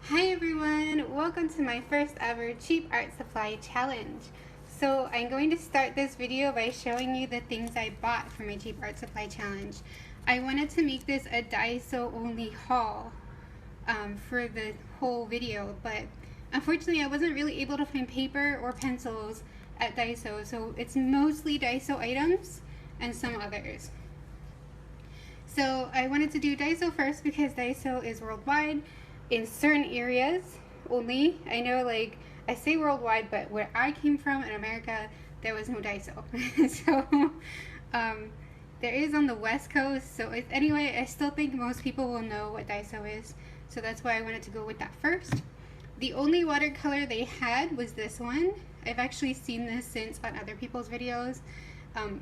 Hi everyone, welcome to my first ever cheap art supply challenge. So I'm going to start this video by showing you the things I bought for my cheap art supply challenge. I wanted to make this a Daiso only haul for the whole video, but unfortunately I wasn't really able to find paper or pencils at Daiso, so it's mostly Daiso items and some others. So I wanted to do Daiso first because Daiso is worldwide in certain areas only. I know, like, I say worldwide, but where I came from in America, there was no Daiso. So there is on the West Coast. So anyway, I still think most people will know what Daiso is. So that's why I wanted to go with that first. The only watercolor they had was this one. I've actually seen this since on other people's videos,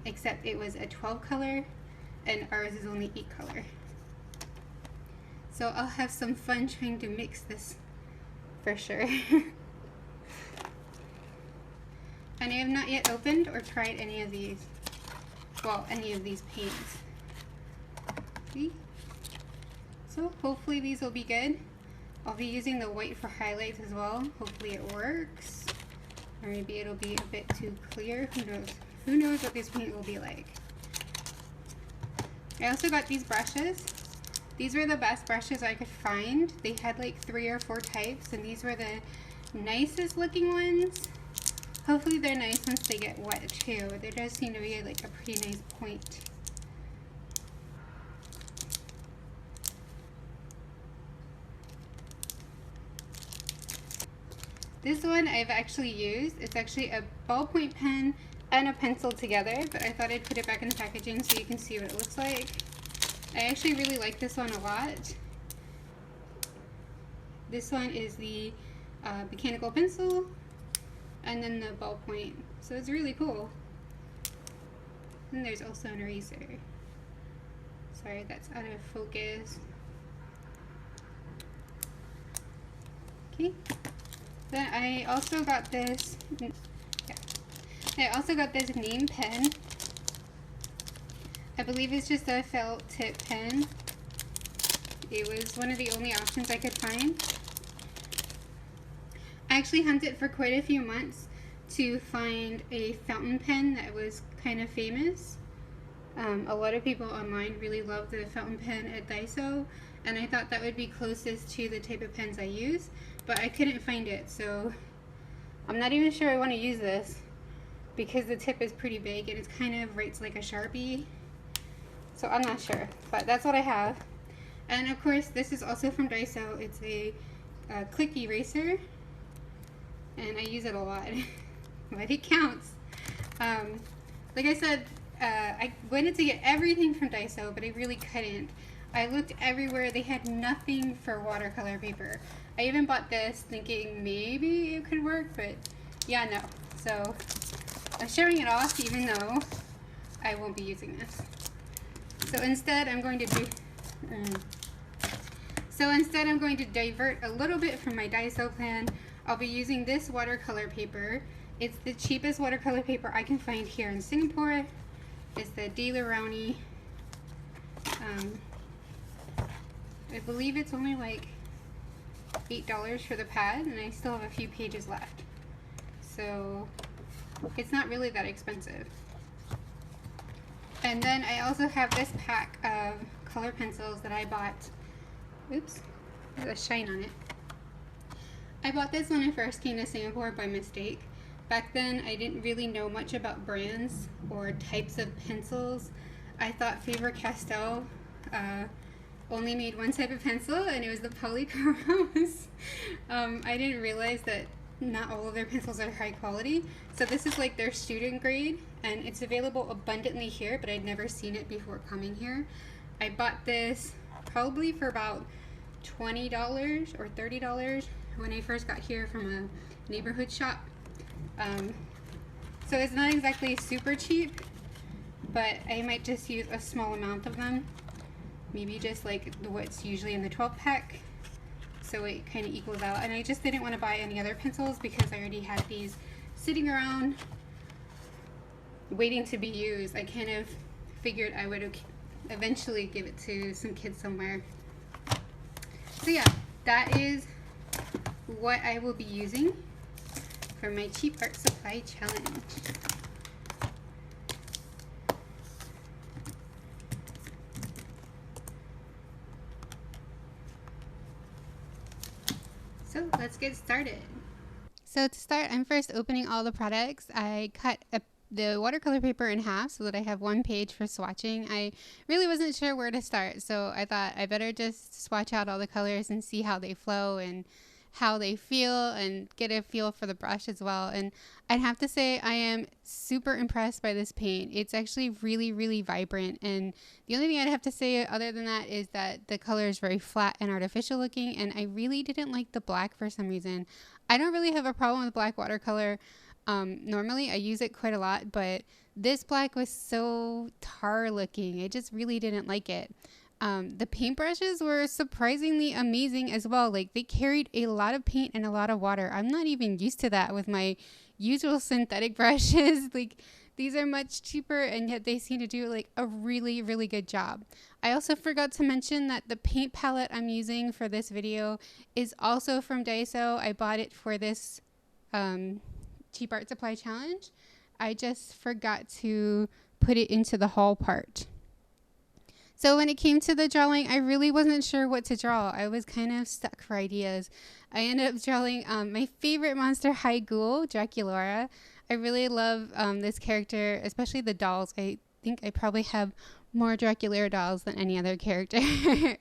except it was a 12 color and ours is only 8 color. So I'll have some fun trying to mix this for sure. And I have not yet opened or tried any of these. Well, any of these paints. See? So hopefully these will be good. I'll be using the white for highlights as well. Hopefully it works. Or maybe it'll be a bit too clear. Who knows? Who knows what this paint will be like. I also got these brushes. These were the best brushes I could find. They had like 3 or 4 types, and these were the nicest looking ones. Hopefully they're nice once they get wet too. There does seem to be like a pretty nice point. This one I've actually used. It's actually a ballpoint pen and a pencil together, but I thought I'd put it back in the packaging so you can see what it looks like. I actually really like this one a lot. This one is the mechanical pencil and then the ballpoint. So it's really cool. And there's also an eraser. Sorry, that's out of focus. Okay. Then I also got this. Yeah. I also got this name pen. I believe it's just a felt tip pen. It was one of the only options I could find. I actually hunted for quite a few months to find a fountain pen that was kind of famous. A lot of people online really love the fountain pen at Daiso, and I thought that would be closest to the type of pens I use, but I couldn't find it, so I'm not even sure I want to use this because the tip is pretty big and it kind of writes like a Sharpie. So I'm not sure, but that's what I have. And of course, this is also from Daiso. It's a click eraser, and I use it a lot, but it counts. Like I said, I wanted to get everything from Daiso, but I really couldn't. I looked everywhere. They had nothing for watercolor paper. I even bought this thinking maybe it could work, but yeah, no. So I'm showing it off even though I won't be using this. So instead I'm going to divert a little bit from my Daiso plan. I'll be using this watercolor paper. It's the cheapest watercolor paper I can find here in Singapore. It's the Daler-Rowney. I believe it's only like $8 for the pad, and I still have a few pages left. So it's not really that expensive. And then I also have this pack of color pencils that I bought. Oops, there's a shine on it. I bought this when I first came to Singapore by mistake. Back then I didn't really know much about brands or types of pencils. I thought Faber-Castell only made one type of pencil, and it was the polychromos. I didn't realize that not all of their pencils are high quality. So this is like their student grade, and it's available abundantly here, but I'd never seen it before coming here. I bought this probably for about $20 or $30 when I first got here from a neighborhood shop. So it's not exactly super cheap, but I might just use a small amount of them. Maybe just like what's usually in the 12 pack. So it kind of equals out. And I just didn't want to buy any other pencils because I already had these sitting around waiting to be used. I kind of figured I would eventually give it to some kids somewhere. So yeah, that is what I will be using for my Cheap Art Supply challenge. So let's get started. So to start, I'm first opening all the products. I cut the watercolor paper in half so that I have one page for swatching. I really wasn't sure where to start, so I thought I better just swatch out all the colors and see how they flow and how they feel and get a feel for the brush as well. And I'd have to say I am super impressed by this paint. It's actually really, really vibrant, and the only thing I'd have to say other than that is that the color is very flat and artificial looking, and I really didn't like the black for some reason. I don't really have a problem with black watercolor. Normally I use it quite a lot, but this black was so tar looking. I just really didn't like it. The paintbrushes were surprisingly amazing as well. Like, they carried a lot of paint and a lot of water. I'm not even used to that with my usual synthetic brushes. Like, these are much cheaper, and yet they seem to do like a really, really good job. I also forgot to mention that the paint palette I'm using for this video is also from Daiso. I bought it for this Cheap Art Supply challenge. I just forgot to put it into the haul part. So when it came to the drawing, I really wasn't sure what to draw. I was kind of stuck for ideas. I ended up drawing my favorite monster, High Ghoul, Draculaura. I really love this character, especially the dolls. I think I probably have more Draculaura dolls than any other character.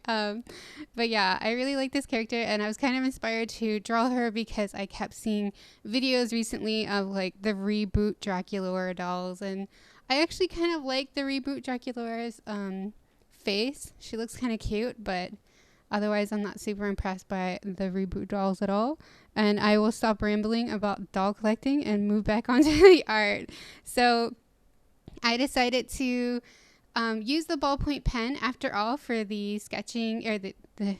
But yeah, I really like this character, and I was kind of inspired to draw her because I kept seeing videos recently of like the reboot Draculaura dolls, and I actually kind of like the reboot Draculaura's face. She looks kind of cute, but otherwise I'm not super impressed by the reboot dolls at all. And I will stop rambling about doll collecting and move back onto the art. So I decided to use the ballpoint pen after all for the sketching, or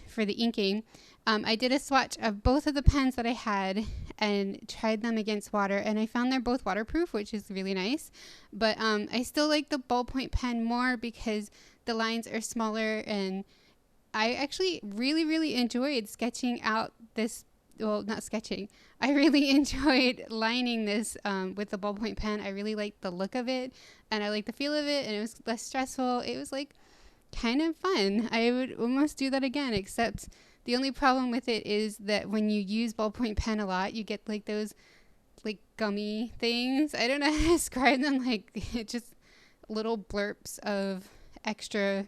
for the inking. I did a swatch of both of the pens that I had and tried them against water, and I found they're both waterproof, which is really nice. But I still like the ballpoint pen more because the lines are smaller, and I actually really, really enjoyed sketching out this. Well, not sketching. I really enjoyed lining this with the ballpoint pen. I really liked the look of it, and I liked the feel of it, and it was less stressful. It was like kind of fun. I would almost do that again, except the only problem with it is that when you use ballpoint pen a lot, you get like those like gummy things. I don't know how to describe them, like just little blurps of extra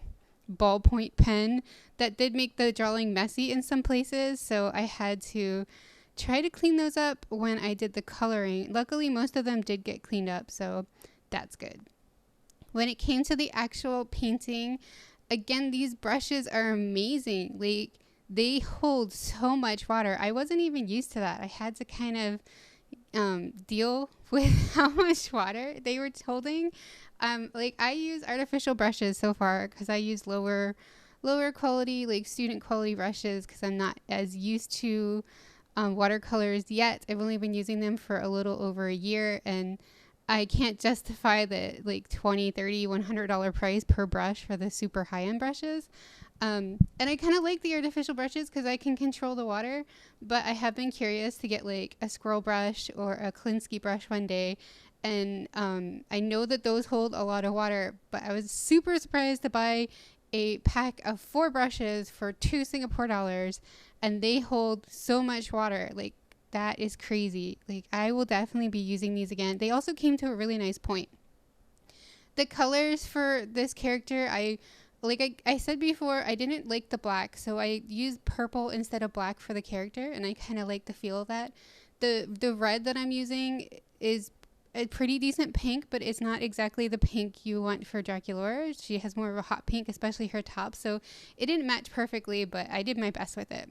ballpoint pen that did make the drawing messy in some places, so I had to try to clean those up when I did the coloring. Luckily, most of them did get cleaned up, so that's good. When it came to the actual painting, again, these brushes are amazing. Like, they hold so much water. I wasn't even used to that. I had to kind of deal with how much water they were holding. Like, I use artificial brushes so far because I use lower quality, like student quality brushes, because I'm not as used to watercolors yet. I've only been using them for a little over a year, and I can't justify the like $20, $30, $100 price per brush for the super high-end brushes. And I kind of like the artificial brushes because I can control the water, but I have been curious to get like a squirrel brush or a Klinsky brush one day. And I know that those hold a lot of water, but I was super surprised to buy a pack of 4 brushes for $2 Singapore dollars, and they hold so much water. Like, that is crazy. Like, I will definitely be using these again. They also came to a really nice point. The colors for this character, I said before, I didn't like the black, so I used purple instead of black for the character, and I kind of like the feel of that. The red that I'm using is a pretty decent pink, but it's not exactly the pink you want for Draculaura. She has more of a hot pink, especially her top, so it didn't match perfectly, but I did my best with it.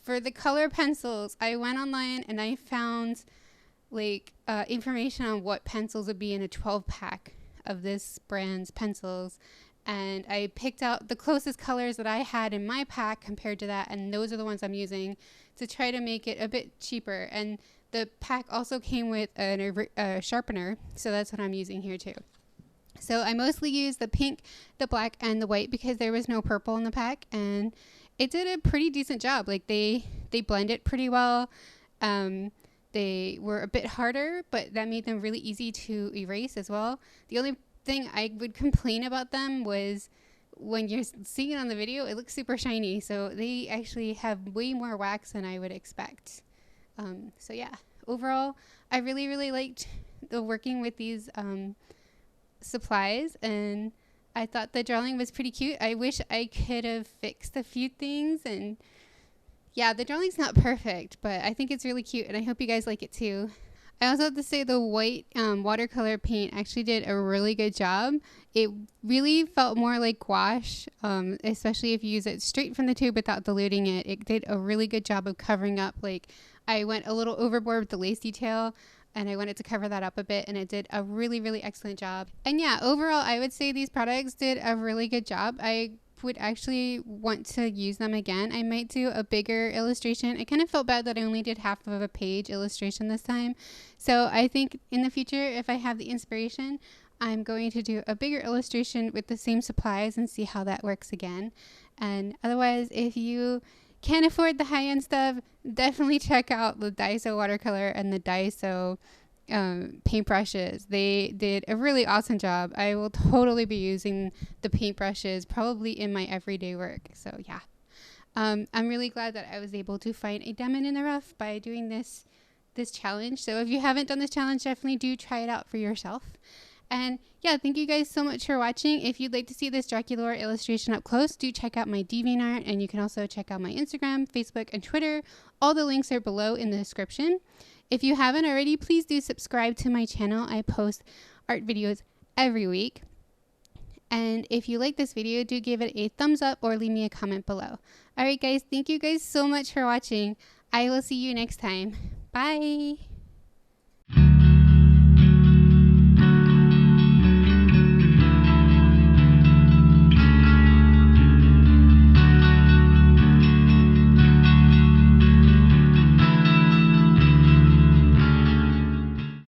For the color pencils, I went online and I found like information on what pencils would be in a 12-pack of this brand's pencils, and I picked out the closest colors that I had in my pack compared to that, and those are the ones I'm using to try to make it a bit cheaper. And the pack also came with a sharpener, so that's what I'm using here too. So I mostly used the pink, the black, and the white because there was no purple in the pack, and it did a pretty decent job. Like, they they blended pretty well. They were a bit harder, but that made them really easy to erase as well. The only thing I would complain about them was when you're seeing it on the video, it looks super shiny. So they actually have way more wax than I would expect. So yeah, overall, I really, really liked working with these supplies, and I thought the drawing was pretty cute. I wish I could have fixed a few things, and yeah, the drawing's not perfect, but I think it's really cute, and I hope you guys like it too. I also have to say the white watercolor paint actually did a really good job. It really felt more like gouache, especially if you use it straight from the tube without diluting it. It did a really good job of covering up. Like, I went a little overboard with the lace detail, and I wanted to cover that up a bit, and it did a really, really excellent job. And yeah, overall, I would say these products did a really good job. I would actually want to use them again. I might do a bigger illustration. I kind of felt bad that I only did half of a page illustration this time. So I think in the future, if I have the inspiration, I'm going to do a bigger illustration with the same supplies and see how that works again. And otherwise, if you can't afford the high-end stuff, definitely check out the Daiso watercolor and the Daiso paintbrushes. They did a really awesome job. I will totally be using the paintbrushes probably in my everyday work. So yeah, I'm really glad that I was able to find a diamond in the rough by doing this challenge. So if you haven't done this challenge, definitely do try it out for yourself. And yeah, thank you guys so much for watching. If you'd like to see this Draculaura illustration up close, do check out my DeviantArt, and you can also check out my Instagram, Facebook, and Twitter. All the links are below in the description. If you haven't already, please do subscribe to my channel. I post art videos every week. And if you like this video, do give it a thumbs up or leave me a comment below. Alright guys, thank you guys so much for watching. I will see you next time. Bye!